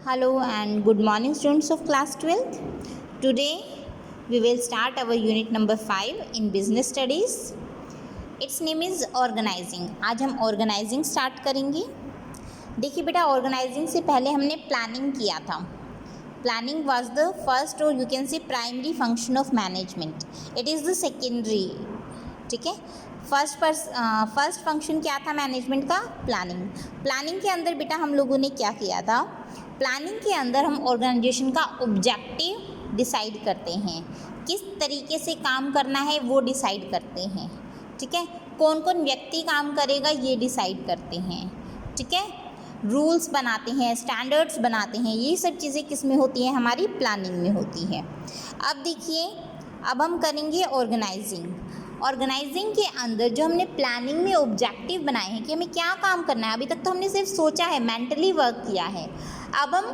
Hello and good morning, students of class 12th. Today we will start our unit number 5 in business studies. Its name is organizing. आज हम organizing start करेंगे. देखिए बेटा, organizing से पहले हमने planning किया था. Planning was the first or you can say primary function of management. It is the secondary. ठीक है. फर्स्ट फंक्शन क्या था मैनेजमेंट का? प्लानिंग के अंदर बेटा हम लोगों ने क्या किया था? प्लानिंग के अंदर हम ऑर्गेनाइजेशन का ऑब्जेक्टिव डिसाइड करते हैं, किस तरीके से काम करना है वो डिसाइड करते हैं. ठीक है. कौन कौन व्यक्ति काम करेगा ये डिसाइड करते हैं. ठीक है. रूल्स बनाते हैं, स्टैंडर्ड्स बनाते हैं. ये सब चीज़ें किस में होती हैं? हमारी प्लानिंग में होती है. अब देखिए, अब हम करेंगे ऑर्गेनाइजिंग के अंदर जो हमने प्लानिंग में ऑब्जेक्टिव बनाए हैं कि हमें क्या काम करना है. अभी तक तो हमने सिर्फ सोचा है, मेंटली वर्क किया है. अब हम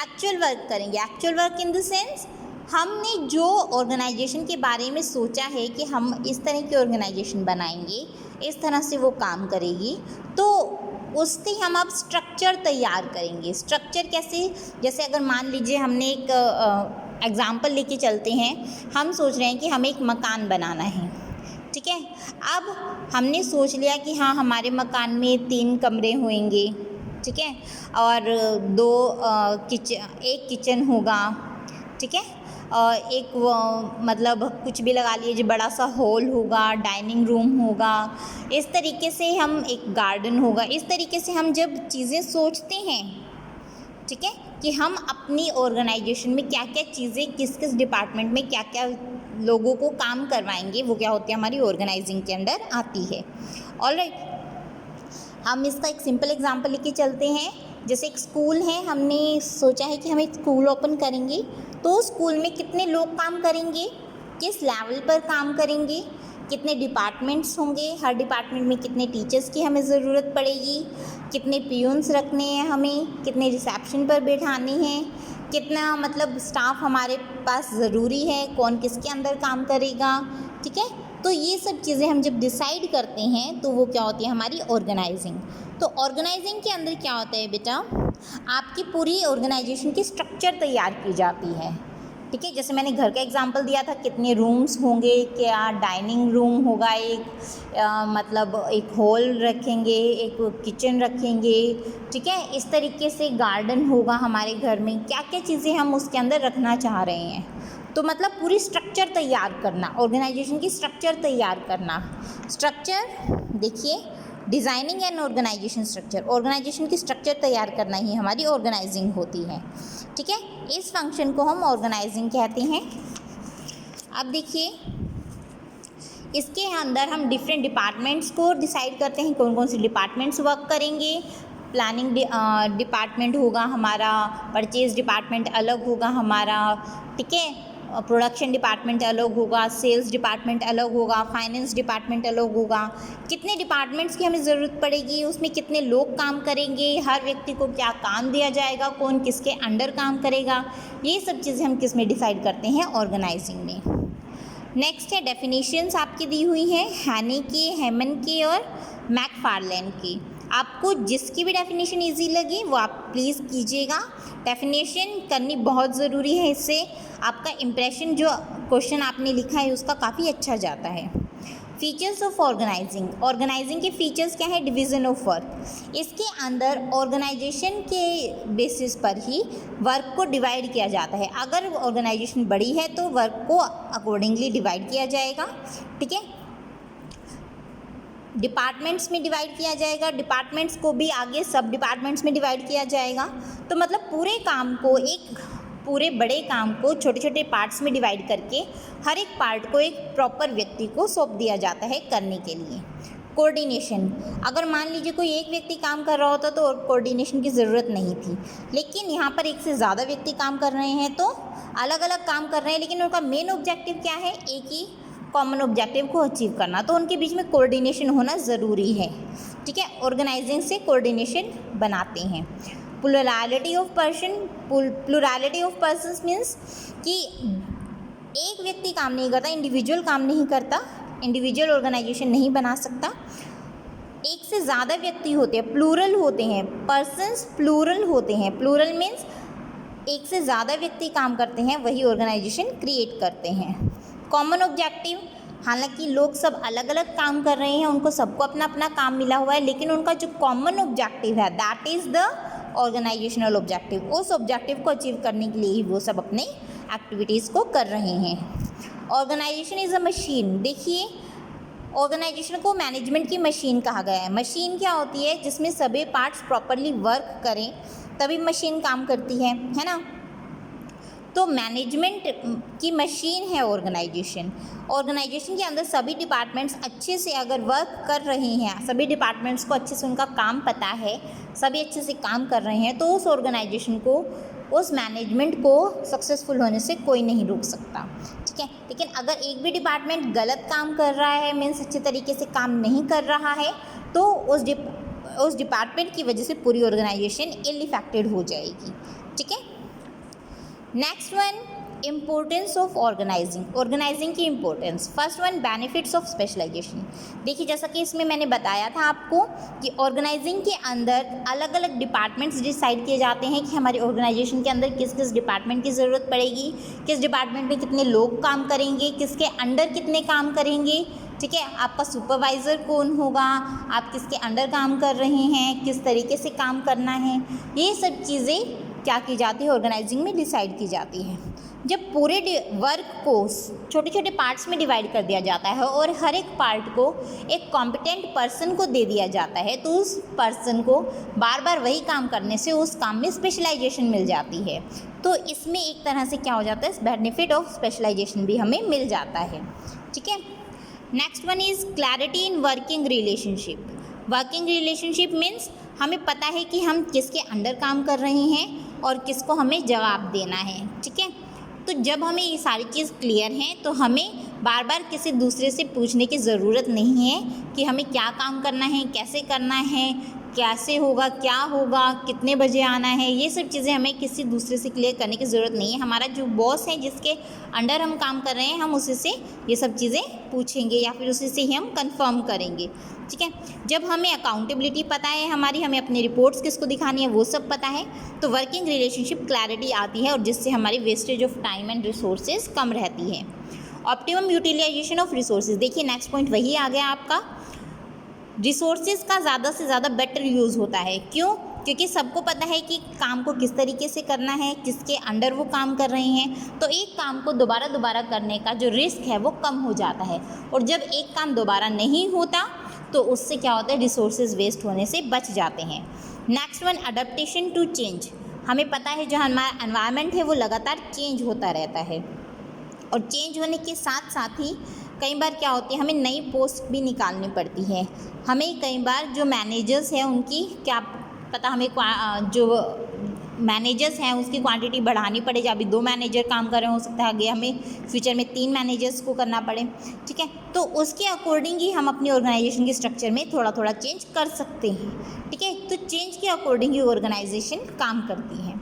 एक्चुअल वर्क करेंगे. Actual work in the sense हमने जो ऑर्गेनाइजेशन के बारे में सोचा है कि हम इस तरह की ऑर्गेनाइजेशन बनाएंगे, इस तरह से वो काम करेगी, तो उसके हम अब स्ट्रक्चर तैयार करेंगे. स्ट्रक्चर कैसे? जैसे अगर मान लीजिए हमने एक एग्ज़ाम्पल लेके चलते हैं. हम सोच रहे हैं कि हमें एक मकान बनाना है. ठीक है. अब हमने सोच लिया कि हाँ, हमारे मकान में 3 कमरे होंगे. ठीक है. और 2 एक किचन होगा. ठीक है. एक मतलब कुछ भी लगा लीजिए, बड़ा सा हॉल होगा, डाइनिंग रूम होगा. इस तरीके से हम, एक गार्डन होगा. इस तरीके से हम जब चीज़ें सोचते हैं, ठीक है, कि हम अपनी ऑर्गेनाइजेशन में क्या क्या चीज़ें, किस किस डिपार्टमेंट में क्या क्या लोगों को काम करवाएंगे, वो क्या होती है? हमारी ऑर्गेनाइजिंग के अंदर आती है. ऑलराइट. हम इसका एक सिंपल एग्जांपल लेके चलते हैं. जैसे एक स्कूल है, हमने सोचा है कि हम एक स्कूल ओपन करेंगे, तो स्कूल में कितने लोग काम करेंगे, किस लेवल पर काम करेंगे, कितने डिपार्टमेंट्स होंगे, हर डिपार्टमेंट में कितने टीचर्स की हमें ज़रूरत पड़ेगी, कितने पियून्स रखने हैं हमें, कितने रिसेप्शन पर बैठाने हैं, कितना मतलब स्टाफ हमारे पास ज़रूरी है, कौन किसके अंदर काम करेगा. ठीक है. तो ये सब चीज़ें हम जब डिसाइड करते हैं तो वो क्या होती है? हमारी ऑर्गेनाइजिंग. तो ऑर्गेनाइजिंग के अंदर क्या होता है बेटा? आपकी पूरी ऑर्गेनाइजेशन की स्ट्रक्चर तैयार की जाती है. ठीक है. जैसे मैंने घर का एग्जांपल दिया था, कितने रूम्स होंगे, क्या डाइनिंग रूम होगा, एक मतलब एक हॉल रखेंगे, एक किचन रखेंगे. ठीक है. इस तरीके से गार्डन होगा हमारे घर में. क्या क्या चीज़ें हम उसके अंदर रखना चाह रहे हैं. तो मतलब पूरी स्ट्रक्चर तैयार करना, ऑर्गेनाइजेशन की स्ट्रक्चर तैयार करना. स्ट्रक्चर देखिए, designing and organisation structure. Organisation की स्ट्रक्चर तैयार करना ही हमारी ऑर्गेनाइजिंग होती है. ठीक है. इस फंक्शन को हम ऑर्गेनाइजिंग कहते हैं. अब देखिए, इसके अंदर हम डिफरेंट डिपार्टमेंट्स को डिसाइड करते हैं, कौन कौन से डिपार्टमेंट्स वर्क करेंगे. प्लानिंग डिपार्टमेंट होगा हमारा, परचेज डिपार्टमेंट अलग होगा हमारा. ठीक है. प्रोडक्शन डिपार्टमेंट अलग होगा, सेल्स डिपार्टमेंट अलग होगा, फाइनेंस डिपार्टमेंट अलग होगा. कितने डिपार्टमेंट्स की हमें ज़रूरत पड़ेगी, उसमें कितने लोग काम करेंगे, हर व्यक्ति को क्या काम दिया जाएगा, कौन किसके अंडर काम करेगा, ये सब चीज़ें हम किस में डिसाइड करते हैं? ऑर्गेनाइजिंग में. नेक्स्ट है डेफिनेशंस आपकी दी हुई हैं, हैनी की, हेमन की और मैकफार्लेन की. आपको जिसकी भी डेफिनेशन इजी लगी वो आप प्लीज़ कीजिएगा. डेफिनेशन करनी बहुत ज़रूरी है, इससे आपका इम्प्रेशन, जो क्वेश्चन आपने लिखा है उसका काफ़ी अच्छा जाता है. Features of organising. ऑर्गेनाइजिंग के फीचर्स क्या है? Division of work. इसके अंदर ऑर्गेनाइजेशन के बेसिस पर ही वर्क को डिवाइड किया जाता है. अगर ऑर्गेनाइजेशन बड़ी है तो वर्क को अकॉर्डिंगली डिवाइड किया जाएगा. ठीक है. डिपार्टमेंट्स में डिवाइड किया जाएगा, डिपार्टमेंट्स को भी आगे सब डिपार्टमेंट्स में डिवाइड किया जाएगा. तो मतलब पूरे काम को, एक पूरे बड़े काम को छोटे छोटे पार्ट्स में डिवाइड करके हर एक पार्ट को एक प्रॉपर व्यक्ति को सौंप दिया जाता है करने के लिए. कोऑर्डिनेशन. अगर मान लीजिए कोई एक व्यक्ति काम कर रहा होता तो कोऑर्डिनेशन की ज़रूरत नहीं थी, लेकिन यहाँ पर एक से ज़्यादा व्यक्ति काम कर रहे हैं तो अलग अलग काम कर रहे हैं, लेकिन उनका मेन ऑब्जेक्टिव क्या है? एक ही कॉमन ऑब्जेक्टिव को अचीव करना. तो उनके बीच में कोऑर्डिनेशन होना ज़रूरी है. ठीक है. ऑर्गेनाइजिंग से कोऑर्डिनेशन बनाते हैं. प्लुरैलिटी ऑफ पर्सन्स मीन्स कि एक व्यक्ति काम नहीं करता, इंडिविजुअल काम नहीं करता, इंडिविजुअल ऑर्गेनाइजेशन नहीं बना सकता. एक से ज़्यादा व्यक्ति होते हैं, प्लूरल होते हैं, पर्सन्स प्लूरल होते हैं। प्लूरल मीन्स एक से ज़्यादा व्यक्ति काम करते हैं, वही ऑर्गेनाइजेशन क्रिएट करते हैं। कॉमन ऑब्जेक्टिव, हालांकि लोग सब अलग अलग काम कर रहे हैं, उनको सबको अपना अपना काम मिला हुआ है, लेकिन उनका जो कॉमन ऑब्जेक्टिव है that is the organisational objective. उस ऑब्जेक्टिव को अचीव करने के लिए ही वो सब अपने एक्टिविटीज़ को कर रहे हैं। Organisation is a machine. देखिए, ऑर्गेनाइजेशन को मैनेजमेंट की मशीन कहा गया है। मशीन क्या होती है? जिसमें सभी पार्ट्स प्रॉपरली वर्क करें तभी मशीन काम करती है ना। तो मैनेजमेंट की मशीन है ऑर्गेनाइजेशन। ऑर्गेनाइजेशन के अंदर सभी डिपार्टमेंट्स अच्छे से अगर वर्क कर रहे हैं, सभी डिपार्टमेंट्स को अच्छे से उनका काम पता है, सभी अच्छे से काम कर रहे हैं, तो उस ऑर्गेनाइजेशन को, उस मैनेजमेंट को सक्सेसफुल होने से कोई नहीं रोक सकता, ठीक है। लेकिन अगर एक भी डिपार्टमेंट गलत काम कर रहा है, मीन्स अच्छे तरीके से काम नहीं कर रहा है, तो उस डिपार्टमेंट की वजह से पूरी ऑर्गेनाइजेशन इल इफेक्टेड हो जाएगी, ठीक है। Next one, importance of organising की importance. First one, benefits of specialisation. देखिए, जैसा कि इसमें मैंने बताया था आपको कि ऑर्गेनाइजिंग के अंदर अलग अलग डिपार्टमेंट्स डिसाइड किए जाते हैं कि हमारी ऑर्गेनाइजेशन के अंदर किस किस डिपार्टमेंट की ज़रूरत पड़ेगी, किस डिपार्टमेंट में कितने लोग काम करेंगे, किसके अंडर कितने काम करेंगे, ठीक है। आपका सुपरवाइज़र कौन होगा, आप किसके अंडर काम कर रहे हैं, किस तरीके से काम करना है, ये सब चीज़ें क्या की जाती है, ऑर्गेनाइजिंग में डिसाइड की जाती है। जब पूरे वर्क को छोटे छोटे पार्ट्स में डिवाइड कर दिया जाता है और हर एक पार्ट को एक कॉम्पिटेंट पर्सन को दे दिया जाता है, तो उस पर्सन को बार बार वही काम करने से उस काम में स्पेशलाइजेशन मिल जाती है। तो इसमें एक तरह से क्या हो जाता है, बेनिफिट ऑफ स्पेशलाइजेशन भी हमें मिल जाता है, ठीक है। Next one is clarity in working relationship. Working relationship means हमें पता है कि हम किसके अंडर काम कर रहे हैं और किसको हमें जवाब देना है, ठीक है। तो जब हमें ये सारी चीज़ क्लियर हैं तो हमें बार बार किसी दूसरे से पूछने की ज़रूरत नहीं है कि हमें क्या काम करना है, कैसे करना है, कैसे होगा, क्या होगा, कितने बजे आना है। ये सब चीज़ें हमें किसी दूसरे से क्लियर करने की ज़रूरत नहीं है। हमारा जो बॉस है, जिसके अंडर हम काम कर रहे हैं, हम उसी से ये सब चीज़ें पूछेंगे या फिर उसी से ही हम कंफर्म करेंगे, ठीक है। जब हमें अकाउंटेबिलिटी पता है हमारी, हमें अपनी रिपोर्ट्स किसको दिखानी है वो सब पता है, तो वर्किंग रिलेशनशिप क्लैरिटी आती है और जिससे हमारी wastage of time and resources कम रहती है। Optimum utilisation of resources. देखिए, नेक्स्ट पॉइंट वही आ गया आपका, रिसोर्सेज का ज़्यादा से ज़्यादा बेटर यूज़ होता है। क्यों? क्योंकि सबको पता है कि काम को किस तरीके से करना है, किसके अंडर वो काम कर रहे हैं, तो एक काम को दोबारा दोबारा करने का जो रिस्क है वो कम हो जाता है। और जब एक काम दोबारा नहीं होता तो उससे क्या होता है, रिसोर्सेज वेस्ट होने से बच जाते हैं। Next one, adaptation to change. हमें पता है जो हमारा एनवायरनमेंट है वो लगातार चेंज होता रहता है, और चेंज होने के साथ साथ ही कई बार क्या होती है, हमें नई पोस्ट भी निकालनी पड़ती है। हमें कई बार जो मैनेजर्स हैं उनकी क्या पता, हमें जो मैनेजर्स हैं उसकी क्वांटिटी बढ़ानी पड़े। अभी 2 मैनेजर काम कर रहे हो सकता है आगे हमें फ्यूचर में 3 मैनेजर्स को करना पड़े, ठीक है। तो उसके अकॉर्डिंग ही हम अपनी ऑर्गेनाइजेशन के स्ट्रक्चर में थोड़ा थोड़ा चेंज कर सकते हैं, ठीक है। तो चेंज के अकॉर्डिंग ही ऑर्गेनाइजेशन काम करती है।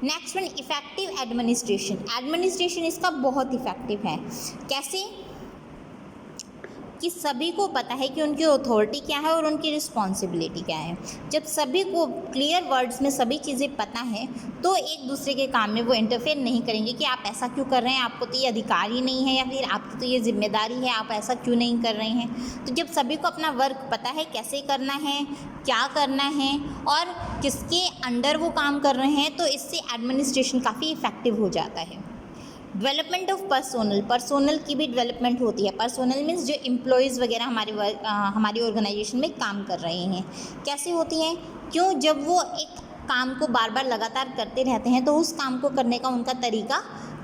Next one, effective administration. Administration इसका बहुत इफेक्टिव है। कैसे? कि सभी को पता है कि उनकी अथॉरिटी क्या है और उनकी रिस्पॉन्सिबिलिटी क्या है। जब सभी को क्लियर वर्ड्स में सभी चीज़ें पता हैं तो एक दूसरे के काम में वो इंटरफेयर नहीं करेंगे कि आप ऐसा क्यों कर रहे हैं, आपको तो ये अधिकार ही नहीं है, या फिर आपकी तो ये जिम्मेदारी है, आप ऐसा क्यों नहीं कर रहे हैं। तो जब सभी को अपना वर्क पता है, कैसे करना है, क्या करना है और किसके अंडर वो काम कर रहे हैं, तो इससे एडमिनिस्ट्रेशन काफ़ी इफेक्टिव हो जाता है। डेवलपमेंट ऑफ पर्सोनल की भी डेवलपमेंट होती है। पर्सोनल मीन्स जो एम्प्लॉयज़ वगैरह हमारी ऑर्गेनाइजेशन में काम कर रहे हैं, कैसे होती हैं? क्यों? जब वो एक काम को बार बार लगातार करते रहते हैं तो उस काम को करने का उनका तरीका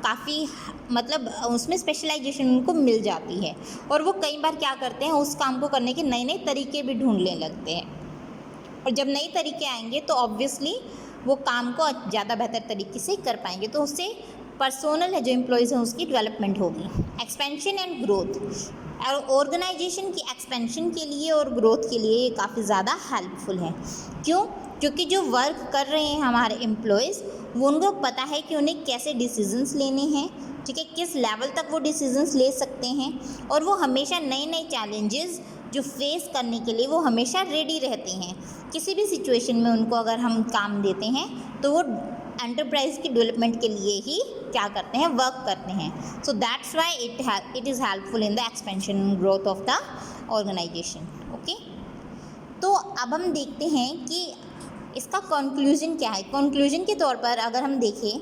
काफ़ी, मतलब उसमें स्पेशलाइजेशन उनको मिल जाती है, और वो कई बार क्या करते हैं, उस काम को करने के नए नए तरीके भी ढूंढने लगते हैं। और जब नए तरीके आएंगे तो ऑब्वियसली वो काम को ज़्यादा बेहतर तरीके से कर पाएंगे, तो उससे पर्सोनल है जो एम्प्लॉयज़ हैं उसकी डेवलपमेंट होगी। Expansion and growth. और ऑर्गेनाइजेशन की एक्सपेंशन के लिए और ग्रोथ के लिए ये काफ़ी ज़्यादा हेल्पफुल है। क्यों? क्योंकि जो वर्क कर रहे हैं हमारे एम्प्लॉयज़, वो उनको पता है कि उन्हें कैसे डिसीजंस लेने हैं, ठीक है, किस लेवल तक वो डिसीजंस ले सकते हैं, और वो हमेशा नए नए चैलेंजेस जो फेस करने के लिए वो हमेशा रेडी रहते हैं। किसी भी सिचुएशन में उनको अगर हम काम देते हैं तो वो एंटरप्राइज की डेवलपमेंट के लिए ही क्या करते हैं, वर्क करते हैं। So that's why it is helpful in the expansion and growth of the organisation. Okay, तो अब हम देखते हैं कि इसका कंक्लूजन क्या है। कंक्लूजन के तौर पर अगर हम देखें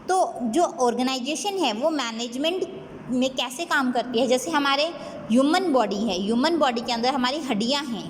तो जो ऑर्गेनाइजेशन है वो मैनेजमेंट में कैसे काम करती है। जैसे हमारे ह्यूमन बॉडी है, ह्यूमन बॉडी के अंदर हमारी हड्डियां हैं,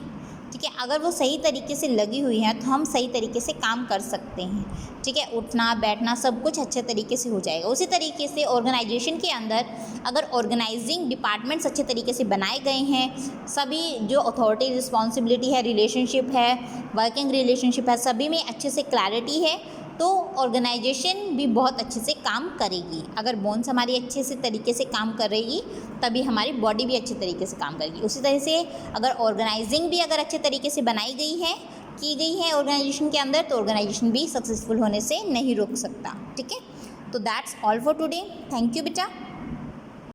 ठीक है, अगर वो सही तरीके से लगी हुई हैं तो हम सही तरीके से काम कर सकते हैं, ठीक है, उठना बैठना सब कुछ अच्छे तरीके से हो जाएगा। उसी तरीके से ऑर्गेनाइजेशन के अंदर अगर ऑर्गेनाइजिंग डिपार्टमेंट्स अच्छे तरीके से बनाए गए हैं, सभी जो अथॉरिटी रिस्पॉन्सिबिलिटी है, रिलेशनशिप है, वर्किंग रिलेशनशिप है, सभी में अच्छे से क्लैरिटी है, तो ऑर्गेनाइजेशन भी बहुत अच्छे से काम करेगी। अगर बोन्स हमारी अच्छे से तरीके से काम करेगी तभी हमारी बॉडी भी अच्छे तरीके से काम करेगी। उसी तरह से अगर ऑर्गेनाइजिंग भी अगर अच्छे तरीके से बनाई गई है, की गई है ऑर्गेनाइजेशन के अंदर, तो ऑर्गेनाइजेशन भी सक्सेसफुल होने से नहीं रुक सकता। ठीक है, तो that's all for today. Thank you बेटा।